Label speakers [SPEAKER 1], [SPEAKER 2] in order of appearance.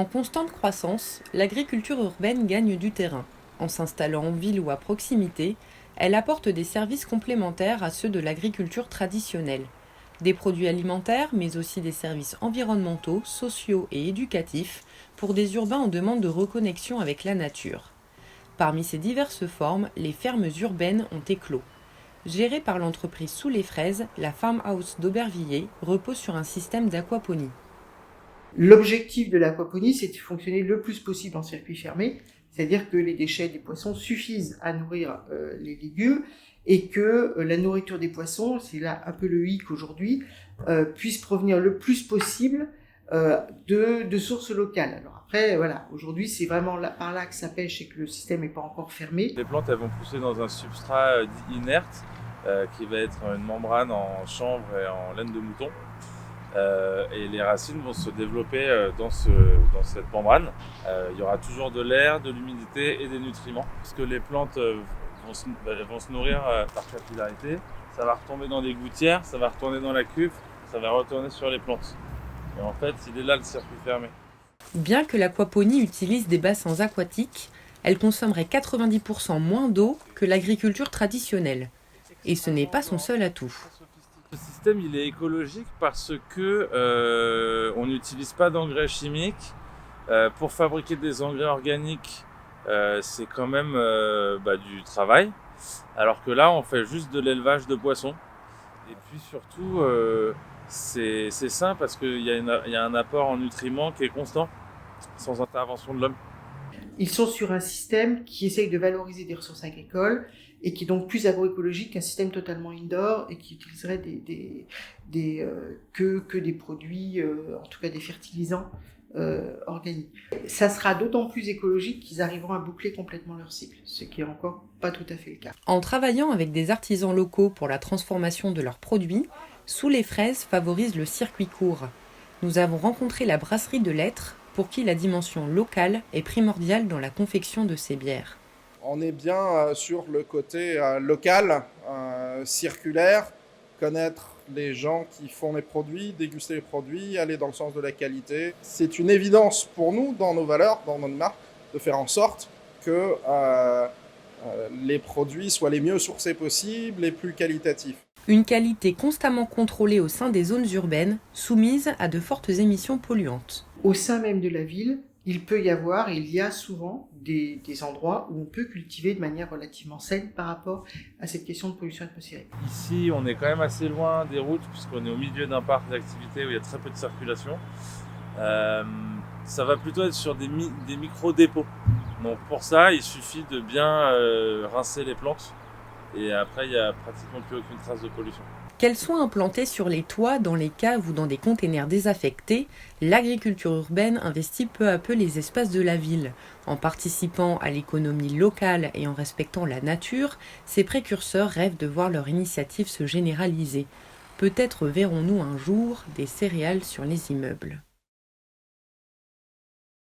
[SPEAKER 1] En constante croissance, l'agriculture urbaine gagne du terrain. En s'installant en ville ou à proximité, elle apporte des services complémentaires à ceux de l'agriculture traditionnelle. Des produits alimentaires, mais aussi des services environnementaux, sociaux et éducatifs pour des urbains en demande de reconnexion avec la nature. Parmi ces diverses formes, les fermes urbaines ont éclos. Gérée par l'entreprise Sous les Fraises, la farmhouse d'Aubervilliers repose sur un système d'aquaponie.
[SPEAKER 2] L'objectif de l'aquaponie, c'est de fonctionner le plus possible en circuit fermé, c'est-à-dire que les déchets des poissons suffisent à nourrir les légumes et que la nourriture des poissons, c'est là un peu le hic aujourd'hui, puisse provenir le plus possible de sources locales. Alors après, voilà, aujourd'hui, c'est vraiment là, par là que ça pêche et que le système n'est pas encore fermé.
[SPEAKER 3] Les plantes, elles vont pousser dans un substrat dit inerte, qui va être une membrane en chanvre et en laine de mouton. Et les racines vont se développer dans cette membrane. Il y aura toujours de l'air, de l'humidité et des nutriments. Parce que les plantes vont se nourrir par capillarité. Ça va retomber dans des gouttières, ça va retourner dans la cuve, ça va retourner sur les plantes. Et en fait, il est là le circuit fermé.
[SPEAKER 1] Bien que l'aquaponie utilise des bassins aquatiques, elle consommerait 90% moins d'eau que l'agriculture traditionnelle. Et ce n'est pas son seul atout.
[SPEAKER 3] Ce système, il est écologique parce que on n'utilise pas d'engrais chimiques. Pour fabriquer des engrais organiques, c'est quand même du travail. Alors que là, on fait juste de l'élevage de poissons. Et puis surtout, c'est sain parce qu'il y a un apport en nutriments qui est constant, sans intervention de l'homme.
[SPEAKER 2] Ils sont sur un système qui essaye de valoriser des ressources agricoles et qui est donc plus agroécologique qu'un système totalement indoor et qui utiliserait que des produits, en tout cas des fertilisants organiques. Ça sera d'autant plus écologique qu'ils arriveront à boucler complètement leur cycle, ce qui est encore pas tout à fait le cas.
[SPEAKER 1] En travaillant avec des artisans locaux pour la transformation de leurs produits, Sous les Fraises favorise le circuit court. Nous avons rencontré la brasserie de Lettres, pour qui la dimension locale est primordiale dans la confection de ces bières.
[SPEAKER 4] On est bien sur le côté local, circulaire, connaître les gens qui font les produits, déguster les produits, aller dans le sens de la qualité. C'est une évidence pour nous, dans nos valeurs, dans notre marque, de faire en sorte que les produits soient les mieux sourcés possibles, les plus qualitatifs.
[SPEAKER 1] Une qualité constamment contrôlée au sein des zones urbaines, soumises à de fortes émissions polluantes.
[SPEAKER 2] Au sein même de la ville, il peut y avoir, et il y a souvent des endroits où on peut cultiver de manière relativement saine par rapport à cette question de pollution atmosphérique.
[SPEAKER 3] Ici, on est quand même assez loin des routes puisqu'on est au milieu d'un parc d'activités où il y a très peu de circulation. Ça va plutôt être sur des micro-dépôts. Donc pour ça, il suffit de bien rincer les plantes et après, il n'y a pratiquement plus aucune trace de pollution.
[SPEAKER 1] Qu'elle soit implantée sur les toits, dans les caves ou dans des containers désaffectés, l'agriculture urbaine investit peu à peu les espaces de la ville. En participant à l'économie locale et en respectant la nature, ces précurseurs rêvent de voir leur initiative se généraliser. Peut-être verrons-nous un jour des céréales sur les immeubles.